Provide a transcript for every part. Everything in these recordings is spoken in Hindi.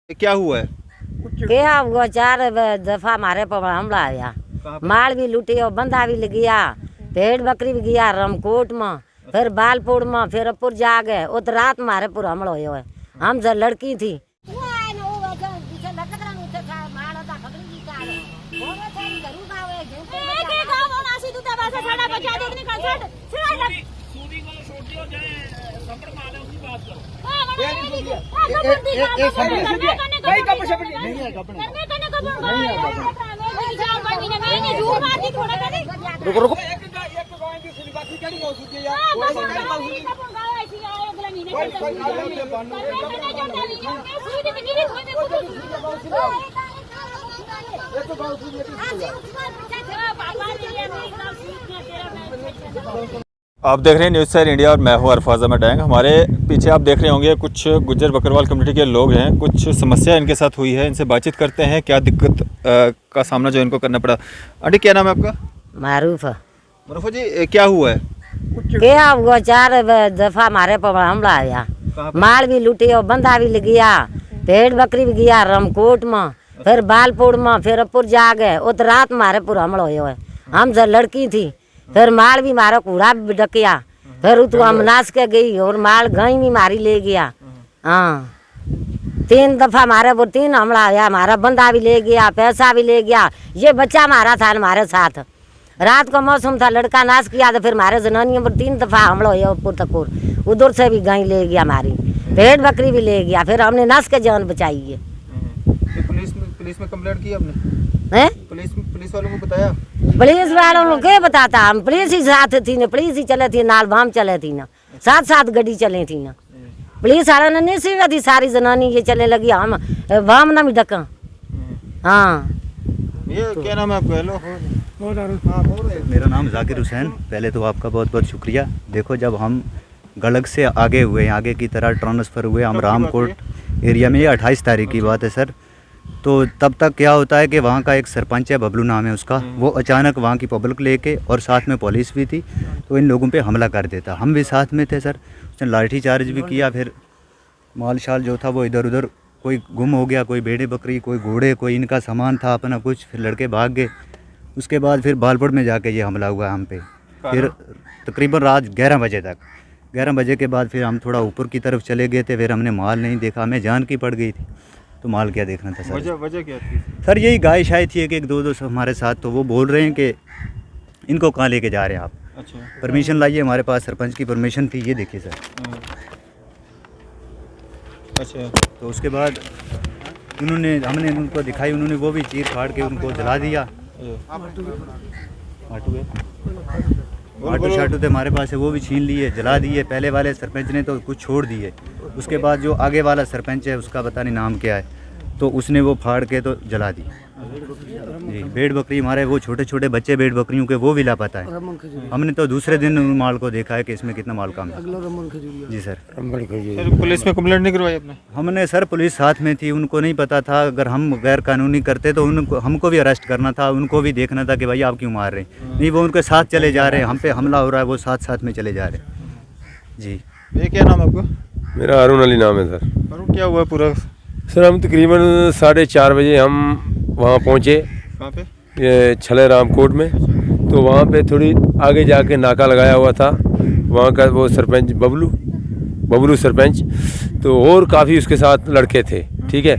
क्या हुआ है? क्या हुआ? 4 दफा हमारे पर हमला आया। माल भी लुटी और बंधा भी गया, भेड़ बकरी भी गया रामकोट में, फिर बालपुर में, फिर अपुर जा गए। वो तो रात हमारे पूर हमला हुआ है। हम जब लड़की थी आप देख रहे हैं न्यूज़ सर इंडिया और मैं हूं अरफाज अहमद डैंग। हमारे पीछे आप देख रहे होंगे कुछ गुज्जर बकरवाल कम्युनिटी के लोग हैं। कुछ समस्या इनके साथ हुई है, इनसे बातचीत करते हैं क्या दिक्कत का सामना जो इनको करना पड़ा। आंटी क्या नाम है आपका? मारूफ। मारूफ जी, क्या हुआ है? क्या हुआ? 4 दफा हमारे पर हमला आया। माल भी लुटी और बंधा भी गया, भेड़ बकरी भी गया रामकोट में, फिर बालपुर में, फिर अपुर जा गए। वो तो रात हमारे पूरा हमला हुआ है। हम जब लड़की थी, फिर माल भी मारा, कूड़ा भी डकिया, फिर तो हम नाच के गई और माल गाय भी मारी ले गया। हाँ, 3 दफा हमारे वो 3 हमला आया। हमारा बंदा भी ले गया, पैसा भी ले गया। ये बच्चा मारा था हमारे साथ। रात का मौसम था, लड़का नाच किया तो फिर हमारे जनानियों पर 3 दफा हमला हुआ ऊपर तक। उधर से भी गाय ले गया, हमारी भेड़ बकरी भी ले गया। फिर हमने नाच के जान बचाई है। पुलिस में कंप्लेंट की आपने? हैं? पुलिस वालों को बताया? पुलिस वालों को क्या बताता, हम पुलिस ही साथ थी ना, पुलिस ही चले थी, नाल भाम चले थी ना, साथ गड्डी चले थी ना। पुलिस वालों ने नहीं सीवा थी, सारी जनानी ये चले लगी, हम भाम ना भी डका। हाँ, ये क्या नाम है आपका? हेलो, मेरा नाम जाकिर हुसैन। पहले तो आपका बहुत बहुत शुक्रिया। देखो, जब हम गलग से आगे हुए, आगे की तरह ट्रांसफ़र हुए हम रामकोट एरिया में, ये 28 तारीख की बात है सर। तो तब तक क्या होता है कि वहाँ का एक सरपंच है, बबलू नाम है उसका, वो अचानक वहाँ की पब्लिक लेके और साथ में पुलिस भी थी, तो इन लोगों पे हमला कर देता। हम भी साथ में थे सर। उसने लाठी चार्ज भी किया। फिर माल शाल जो था वो इधर उधर कोई गुम हो गया, कोई भेड़े बकरी, कोई घोड़े, कोई इनका सामान था अपना कुछ। फिर लड़के भाग गए। उसके बाद फिर बालपुर में जाके ये हमला हुआ हम पे। फिर तकरीबन रात 11 बजे तक। 11 बजे के बाद फिर हम थोड़ा ऊपर की तरफ चले गए थे। फिर हमने माल नहीं देखा, हमें जान की पड़ गई थी, तो माल क्या देखना था सर। वजह क्या थी सर? यही गाय शायद थी एक 2 हमारे साथ। तो वो बोल रहे हैं कि इनको कहाँ लेके जा रहे हैं आप? अच्छा, परमिशन लाइए, हमारे पास सरपंच की परमिशन थी, ये देखिए सर। अच्छा, तो उसके बाद हमने उनको दिखाई, उन्होंने वो भी चीर फाड़ के उनको जला दिया। आटो शाटो थे हमारे पास है, वो भी छीन लिए, जला दिए। पहले वाले सरपंच ने तो कुछ छोड़ दिए। उसके बाद जो आगे वाला सरपंच है, उसका पता नहीं नाम क्या है, तो उसने वो फाड़ के तो जला दी जी। भेड़ बकरी हमारे वो छोटे छोटे बच्चे भेड़ बकरियों के, वो भी लापता है। हमने तो दूसरे दिन माल को देखा है कि इसमें कितना माल कम है जी सर। पुलिस में कंप्लेंट नहीं करवाई आपने? हमने सर, पुलिस साथ में थी, उनको नहीं पता था। अगर हम गैर कानूनी करते तो हमको भी अरेस्ट करना था, उनको भी देखना था कि भाई आप क्यों मार रहे हैं। नहीं, वो उनके साथ चले जा रहे हैं, हम पे हमला हो रहा है, वो साथ में चले जा रहे हैं जी। ये क्या नाम है आपका? मेरा अरुण अली नाम है सर। अरुण, क्या हुआ पूरा? सर, हम तकरीबन 4:30 बजे हम वहाँ पहुँचे। कहाँ पे? ये छले रामकोट में। तो वहाँ पे थोड़ी आगे जाके नाका लगाया हुआ था, वहाँ का वो सरपंच बबलू सरपंच, तो और काफ़ी उसके साथ लड़के थे। ठीक है,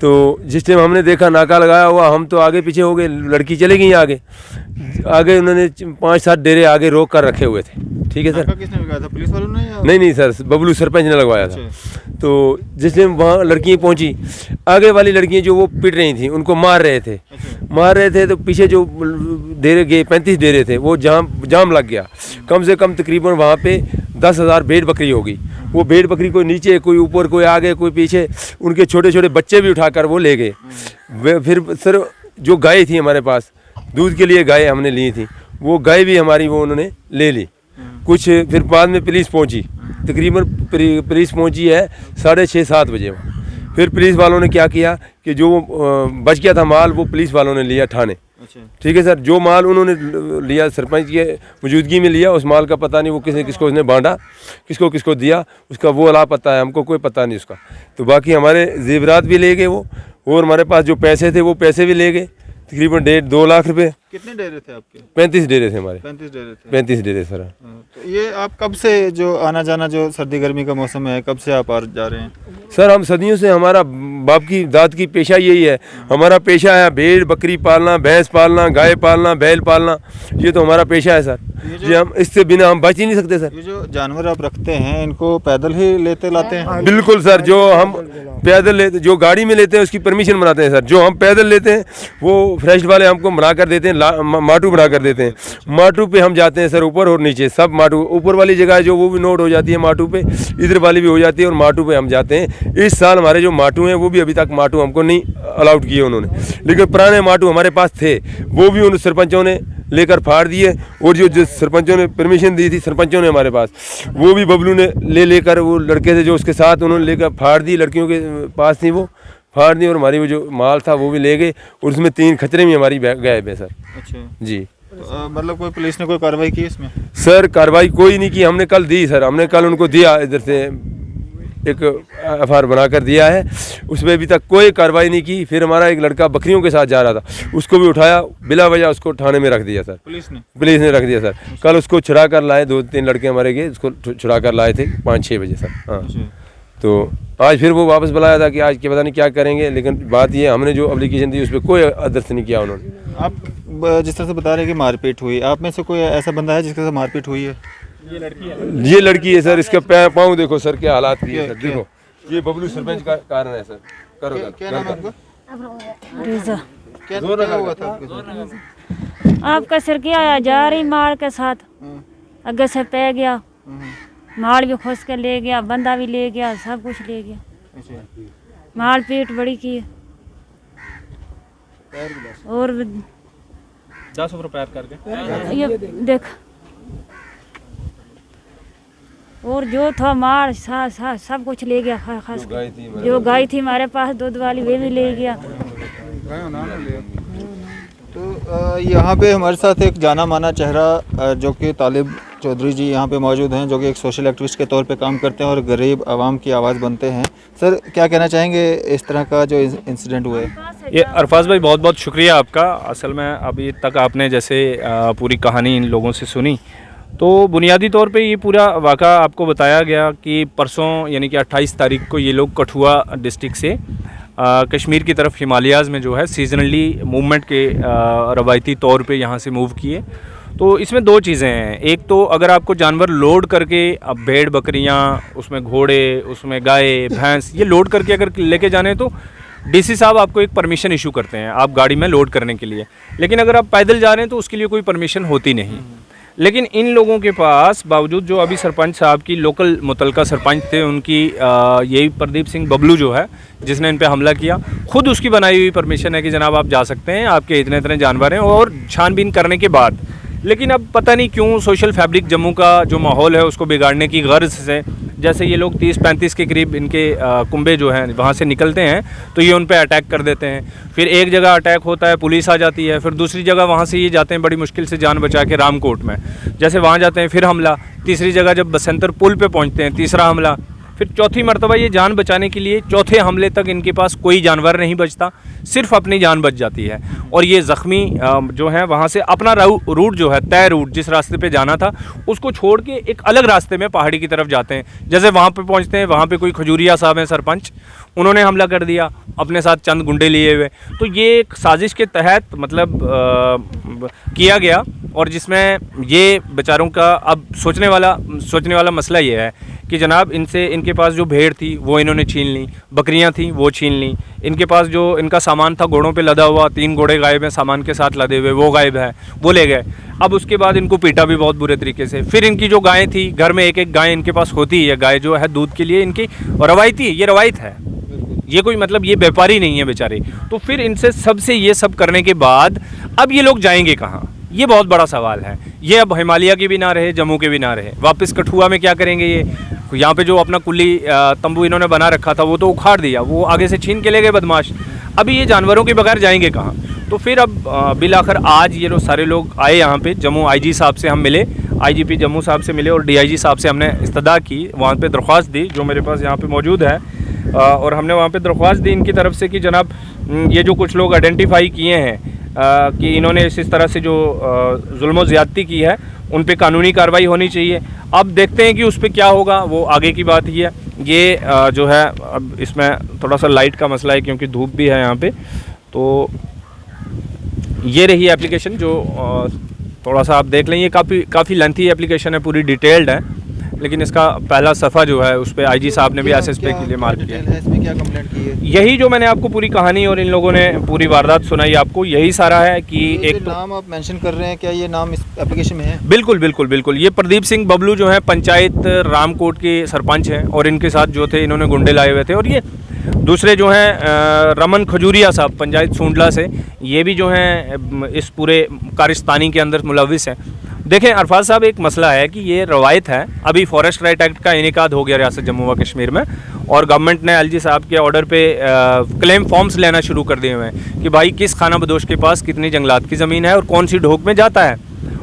तो जिस टाइम हमने देखा नाका लगाया हुआ, हम तो आगे पीछे हो गए, लड़की चली गई आगे उन्होंने 5-7 डेरे आगे रोक कर रखे हुए थे। ठीक है सर। किसने लगाया था, पुलिस वालों ने या? नहीं सर, बबलू सरपंच ने लगवाया था। तो जिस टाइम वहाँ लड़कियाँ पहुँची, आगे वाली लड़कियाँ जो वो पिट रही थी, उनको मार रहे थे। तो पीछे जो डेरे गए 35 डेरे थे, वो जाम लग गया। कम से कम तकरीबन वहाँ पे 10,000 भेड़ बकरी होगी। वो भेड़ बकरी कोई नीचे, कोई ऊपर, कोई आगे, कोई पीछे, उनके छोटे छोटे बच्चे भी उठाकर वो ले गए। फिर सर, जो गाय थी हमारे पास, दूध के लिए गाय हमने ली थी, वो गाय भी हमारी वो उन्होंने ले ली कुछ। फिर बाद में पुलिस पहुंची, तकरीबन पुलिस पहुंची है 6:30-7 बजे। फिर पुलिस वालों ने क्या किया कि जो बच गया था माल, वो पुलिस वालों ने लिया थाने। अच्छा ठीक है सर। जो माल उन्होंने लिया सरपंच की मौजूदगी में लिया, उस माल का पता नहीं वो किसने किसको उसने बांटा, किसको किसको दिया, उसका वो अला पता है, हमको कोई पता नहीं उसका। तो बाकी हमारे जेवरात भी ले गए वो, और हमारे पास जो पैसे थे वो पैसे भी ले गए, तकरीबन 1.5-2 लाख रुपए। कितने डेरे थे आपके? 35 डेरे थे हमारे। 35 डेरे थे। 35 डेरे सर। तो ये आप कब से जो आना जाना, जो सर्दी गर्मी का मौसम है, कब से आप आ जा रहे हैं? सर हम सदियों से, हमारा बाप की दाद की पेशा यही है। हमारा पेशा है भेड़ बकरी पालना, भैंस पालना, गाय पालना, बैल पालना, ये तो हमारा पेशा है सर जी। हम इससे बिना हम बच ही नहीं सकते सर। ये जो जानवर आप रखते हैं इनको पैदल ही लेते लाते हैं? बिल्कुल सर, जो हम पैदल लेते, जो गाड़ी में लेते हैं उसकी परमिशन बनाते हैं सर। जो हम पैदल लेते हैं वो फ्रेश वाले हमको बना कर देते हैं, माटू बना कर देते हैं। माटू पे हम जाते हैं सर, ऊपर और नीचे सब माटू। ऊपर वाली जगह जो वो भी नोट हो जाती है माटू पे, इधर वाली भी हो जाती है, और माटू पे हम जाते हैं। इस साल हमारे जो माटू हैं वो भी अभी तक माटू हमको नहीं अलाउड किए उन्होंने, लेकिन पुराने माटू हमारे पास थे, वो भी उन सरपंचों ने लेकर फाड़ दिए। और जो सरपंचों ने परमिशन दी थी सरपंचों ने हमारे पास, वो भी बबलू ने लेकर, वो लड़के थे जो उसके साथ, उन्होंने लेकर फाड़ दी। लड़कियों के पास थी वो फाड़ दी, और हमारी वो जो माल था वो भी ले गए, और उसमें 3 खच्चरें भी हमारी गायब है सर। अच्छा जी। तो, मतलब कोई पुलिस ने कोई कार्रवाई की इसमें? सर कार्रवाई कोई नहीं की, हमने कल दी सर, हमने कल उनको दिया, इधर से एक एफआईआर बनाकर दिया है, उसमें अभी तक कोई कार्रवाई नहीं की। फिर हमारा एक लड़का बकरियों के साथ जा रहा था, उसको भी उठाया, बिला वजह उसको थाने में रख दिया सर। पुलिस ने रख दिया सर। कल उसको छुड़ा कर लाए, 2-3 लड़के हमारे गए, उसको छुड़ा कर लाए थे 5-6 बजे सर। हाँ, तो आज फिर वो वापस बुलाया था कि आज के पता नहीं क्या करेंगे, लेकिन बात ये, हमने जो एप्लीकेशन दी उस पर कोई अदर्स नहीं किया उन्होंने। आप जिस तरह से बता रहे हैं कि मारपीट हुई, आप में से कोई ऐसा बंदा है जिसके साथ मारपीट हुई है? ये लड़की है सर, इसका पाँव देखो सर क्या हालात की है सर, देखो ये बबलू सरपंच का कारण है सर। करो क्या नाम है आपका? रिजा। क्या हुआ था आपके साथ? आपका सिर क्या जा रही माल के साथ, आगे से पे गया, माल भी खोस के ले गया, बंदा भी ले गया, सब कुछ ले गया। माल पीट बड़ी की और 10 रुपये करके ये देख, और जो था माल सब कुछ ले गया, खास जो गाय थी हमारे पास दूध वाली वे भी ले गया। तो यहाँ पे हमारे साथ एक जाना माना चेहरा जो कि तालिब चौधरी जी यहाँ पे मौजूद हैं, जो कि एक सोशल एक्टिविस्ट के तौर पे काम करते हैं और गरीब आवाम की आवाज़ बनते हैं। सर क्या कहना चाहेंगे इस तरह का जो इंसिडेंट हुआ है? ये अरफाज भाई बहुत बहुत शुक्रिया आपका। असल में अभी तक आपने जैसे पूरी कहानी इन लोगों से सुनी, तो बुनियादी तौर पे ये पूरा वाक़ा आपको बताया गया कि परसों यानी कि 28 तारीख को ये लोग कठुआ डिस्ट्रिक्ट से कश्मीर की तरफ हिमालयाज़ में जो है सीजनली मूवमेंट के रवायती तौर पे यहाँ से मूव किए। तो इसमें 2 चीज़ें हैं, एक तो अगर आपको जानवर लोड करके, अब भेड़ बकरियाँ, उसमें घोड़े, उसमें गाय भैंस, ये लोड करके अगर लेके जाने तो डीसी साहब आपको एक परमिशन इशू करते हैं आप गाड़ी में लोड करने के लिए, लेकिन अगर आप पैदल जा रहे हैं तो उसके लिए कोई परमिशन होती नहीं। लेकिन इन लोगों के पास बावजूद, जो अभी सरपंच साहब की लोकल मुतलका सरपंच थे उनकी, यही प्रदीप सिंह बबलू जो है जिसने इन पे हमला किया, खुद उसकी बनाई हुई परमिशन है कि जनाब आप जा सकते हैं, आपके इतने इतने जानवर हैं, और छानबीन करने के बाद। लेकिन अब पता नहीं क्यों सोशल फैब्रिक जम्मू का जो माहौल है उसको बिगाड़ने की गर्ज से, जैसे ये लोग 30-35 के करीब इनके कुंबे जो हैं वहाँ से निकलते हैं तो ये उन पे अटैक कर देते हैं। फिर एक जगह अटैक होता है, पुलिस आ जाती है, फिर दूसरी जगह वहाँ से ये जाते हैं बड़ी मुश्किल से जान बचा के रामकोट में, जैसे वहाँ जाते हैं फिर हमला, तीसरी जगह जब बसंतर पुल पे पहुँचते हैं तीसरा हमला, फिर चौथी मरतबा ये जान बचाने के लिए चौथे हमले तक इनके पास कोई जानवर नहीं बचता, सिर्फ अपनी जान बच जाती है। और ये ज़ख्मी जो है वहाँ से अपना रूट जो है, तय रूट जिस रास्ते पे जाना था उसको छोड़ के एक अलग रास्ते में पहाड़ी की तरफ जाते हैं। जैसे वहाँ पे पहुँचते हैं, वहाँ पे कोई खजूरिया साहब हैं सरपंच, उन्होंने हमला कर दिया अपने साथ चंद गुंडे लिए हुए। तो ये एक साजिश के तहत मतलब किया गया, और जिसमें ये बेचारों का अब सोचने वाला मसला ये है कि जनाब इनके पास जो भेड़ थी वो इन्होंने छीन ली, बकरियां थी वो छीन ली, इनके पास जो इनका सामान था घोड़ों पे लदा हुआ, 3 घोड़े गायब हैं सामान के साथ लदे हुए, वो गायब है, वो ले गए। अब उसके बाद इनको पीटा भी बहुत बुरे तरीके से। फिर इनकी जो गायें थी, घर में एक गाय इनके पास होती है, गाय जो है दूध के लिए इनकी रवायती, ये रवायत है, ये कोई मतलब ये व्यापारी नहीं है बेचारे। तो फिर इनसे सबसे ये सब करने के बाद अब ये लोग जाएंगे कहाँ, ये बहुत बड़ा सवाल है। ये अब हिमालय के भी ना रहे, जम्मू के भी ना रहे, वापस कठुआ में क्या करेंगे ये? यहाँ पे जो अपना कुल्ली तंबू इन्होंने बना रखा था वो तो उखाड़ दिया, वो आगे से छीन के ले गए बदमाश। अभी ये जानवरों के बगैर जाएंगे कहाँ? तो फिर अब बिल आखिर आज ये लोग सारे लोग आए यहाँ पे, जम्मू आईजी साहब से हम मिले, आईजीपी जम्मू साहब से मिले और डीआईजी साहब से हमने इस्तदा की, वहाँ पे दरख्वास्त दी जो मेरे पास यहाँ पे मौजूद है। और हमने वहाँ पे दरख्वास्त दी इनकी तरफ से कि जनाब ये जो कुछ लोग आइडेंटिफाई किए हैं कि इन्होंने इस तरह से जो जुल्म ज़्यादती की है उन पे कानूनी कार्रवाई होनी चाहिए। अब देखते हैं कि उस पर क्या होगा, वो आगे की बात ही है। ये जो है अब इसमें थोड़ा सा लाइट का मसला है क्योंकि धूप भी है यहाँ पे। तो ये रही एप्लीकेशन जो थोड़ा सा आप देख लें, ये काफ़ी लेंथी एप्लीकेशन है, पूरी डिटेल्ड है, लेकिन इसका पहला सफ़ा जो है उस पर आईजी साहब ने भी एसएसपी के लिए मार्क किया है। इसमें क्या कंप्लेंट की है? यही जो मैंने आपको पूरी कहानी और इन लोगों ने पूरी वारदात सुनाई आपको, यही सारा है कि एक नाम आप मेंशन कर रहे हैं, क्या ये नाम इस एप्लीकेशन में है? बिल्कुल बिल्कुल बिल्कुल। ये प्रदीप सिंह बबलू जो है पंचायत रामकोट के सरपंच हैं और इनके साथ जो थे इन्होंने गुंडे लाए हुए थे। और ये दूसरे जो हैं रमन खजूरिया साहब पंचायत सूंडला से, ये भी जो हैं इस पूरे कारिस्तानी के अंदर मुलविस हैं। देखें अरफाज साहब, एक मसला है कि ये रवायत है, अभी फॉरेस्ट राइट एक्ट का इनेकाद हो गया रियासत जम्मू व कश्मीर में और गवर्नमेंट ने एलजी साहब के ऑर्डर पे क्लेम फॉर्म्स लेना शुरू कर दिए हुए हैं कि भाई किस खाना बदोश के पास कितनी जंगलात की ज़मीन है और कौन सी ढोक में जाता है,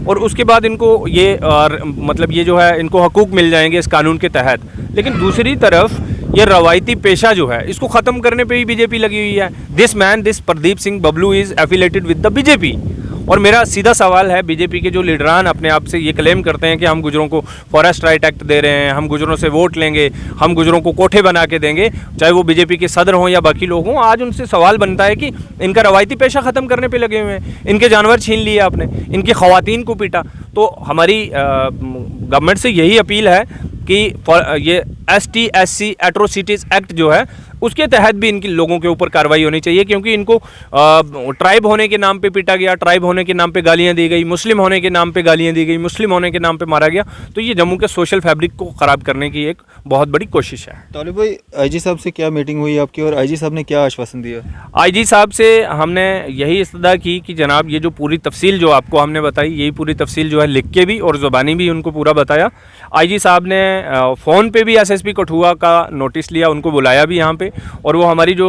और उसके बाद इनको ये मतलब ये जो है इनको हकूक़ मिल जाएंगे इस कानून के तहत। लेकिन दूसरी तरफ ये रवायती पेशा जो है इसको ख़त्म करने पे ही बीजेपी लगी हुई है। This Pradeep Singh Bablu is affiliated with the BJP. और मेरा सीधा सवाल है, बीजेपी के जो लीडरान अपने आप से ये क्लेम करते हैं कि हम गुजरों को फॉरेस्ट राइट एक्ट दे रहे हैं, हम गुजरों से वोट लेंगे, हम गुजरों को कोठे बना के देंगे, चाहे वो बीजेपी के सदर हों या बाकी लोग हों, आज उनसे सवाल बनता है कि इनका रवायती पेशा ख़त्म करने पे लगे हुए हैं, इनके जानवर छीन लिए आपने, इनकी ख़वातीन को पीटा। तो हमारी गवर्नमेंट से यही अपील है कि ये ST/SC एट्रोसिटीज़ एक्ट जो है उसके तहत भी इनके लोगों के ऊपर कार्रवाई होनी चाहिए, क्योंकि इनको ट्राइब होने के नाम पे पीटा गया, ट्राइब होने के नाम पे गालियां दी गई, मुस्लिम होने के नाम पे गालियां दी गई, मुस्लिम होने के नाम पे मारा गया। तो ये जम्मू के सोशल फैब्रिक को ख़राब करने की एक बहुत बड़ी कोशिश है। तालिब भाई, आईजी साहब से क्या मीटिंग हुई आपकी और आईजी साहब ने क्या आश्वासन दिया? आईजी साहब से हमने यही इस्तदा की कि जनाब ये जो पूरी तफसील जो आपको हमने बताई, यही पूरी तफसील जो है लिख के भी और ज़ुबानी भी उनको पूरा बताया। आईजी साहब ने फ़ोन पे भी SSP कठुआ का नोटिस लिया, उनको बुलाया भी यहाँ पे, और वो हमारी जो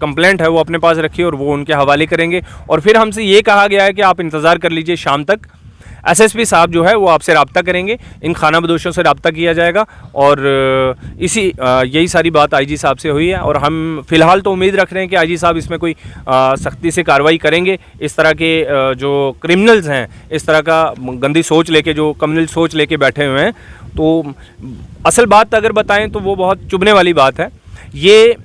कंप्लेंट है वो अपने पास रखी और वो उनके हवाले करेंगे। और फिर हमसे ये कहा गया है कि आप इंतज़ार कर लीजिए, शाम तक SSP साहब जो है वो आपसे रब्ता करेंगे, इन खाना बदोशों से रब्ता किया जाएगा। और यही सारी बात आईजी साहब से हुई है और हम फ़िलहाल तो उम्मीद रख रहे हैं कि आईजी साहब इसमें कोई सख्ती से कार्रवाई करेंगे। इस तरह के जो क्रिमिनल्स हैं, इस तरह का गंदी सोच लेके जो कम्युनल सोच लेके बैठे हुए हैं, तो असल बात अगर बताएं तो वो बहुत चुभने वाली बात है। ये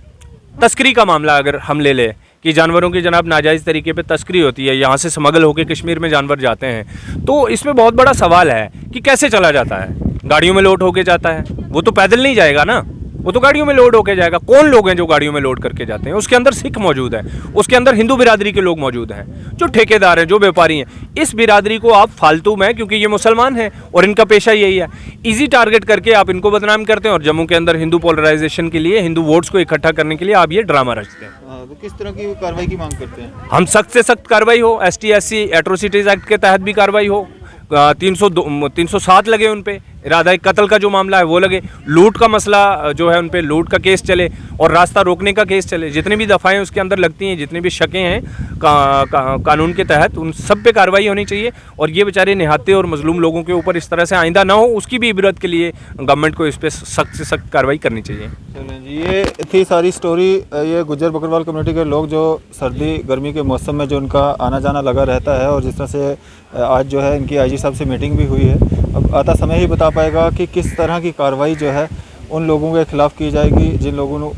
तस्करी का मामला अगर हम ले लें कि जानवरों की जनाब नाजायज़ तरीके पे तस्करी होती है, यहाँ से स्मगल होकर कश्मीर में जानवर जाते हैं, तो इसमें बहुत बड़ा सवाल है कि कैसे चला जाता है। गाड़ियों में लोड होके जाता है, वो तो पैदल नहीं जाएगा ना, वो तो गाड़ियों में लोड होके जाएगा। कौन लोग हैं जो गाड़ियों में लोड करके जाते हैं? उसके अंदर सिख मौजूद है, उसके अंदर हिंदू बिरादरी के लोग मौजूद हैं, जो ठेकेदार हैं, जो व्यापारी हैं। इस बिरादरी को आप फालतू में, क्योंकि ये मुसलमान हैं और इनका पेशा यही है, इजी टारगेट करके आप इनको बदनाम करते हैं और जम्मू के अंदर हिंदू पोलराइजेशन के लिए, हिंदू वोट्स को इकट्ठा करने के लिए आप ये ड्रामा रचते हैं। तो किस तरह की कार्रवाई की मांग करते हैं? हम सख्त से सख्त कार्रवाई हो, ST/SC एट्रोसिटीज़ एक्ट के तहत भी कार्रवाई हो, 307 लगे उन पे, इरादा कत्ल का जो मामला है वो लगे, लूट का मसला जो है उन पे लूट का केस चले और रास्ता रोकने का केस चले। जितनी भी दफ़ाएं उसके अंदर लगती हैं, जितनी भी शकें हैं कानून के तहत, उन सब पे कार्रवाई होनी चाहिए। और ये बेचारे निहत्थे और मजलूम लोगों के ऊपर इस तरह से आइंदा ना हो, उसकी भी इबरत के लिए गवर्नमेंट को इस पर सख्त से सख्त कार्रवाई करनी चाहिए। चलें जी, ये थी सारी स्टोरी। ये गुज्जर बकरवाल कम्युनिटी के लोग जो सर्दी गर्मी के मौसम में जो उनका आना जाना लगा रहता है, और जिस तरह से आज जो है इनकी आईजी साहब से मीटिंग भी हुई है। अब आता समय ही बता पाएगा कि किस तरह की कार्रवाई जो है उन लोगों के खिलाफ़ की जाएगी जिन लोगों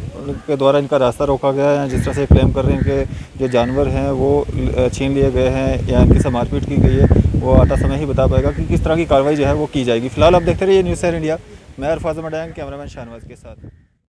के द्वारा इनका रास्ता रोका गया है, जिस तरह से क्लेम कर रहे हैं कि जो जानवर हैं वो छीन लिए गए हैं या इनकी से मारपीट की गई है। वो आता समय ही बता पाएगा कि किस तरह की कार्रवाई जो है वो की जाएगी। फिलहाल आप देखते रहिए न्यूज़ 7 इंडिया। मैं अरफाज अहमद डैंग, कैमरामैन शाहनवाज के साथ।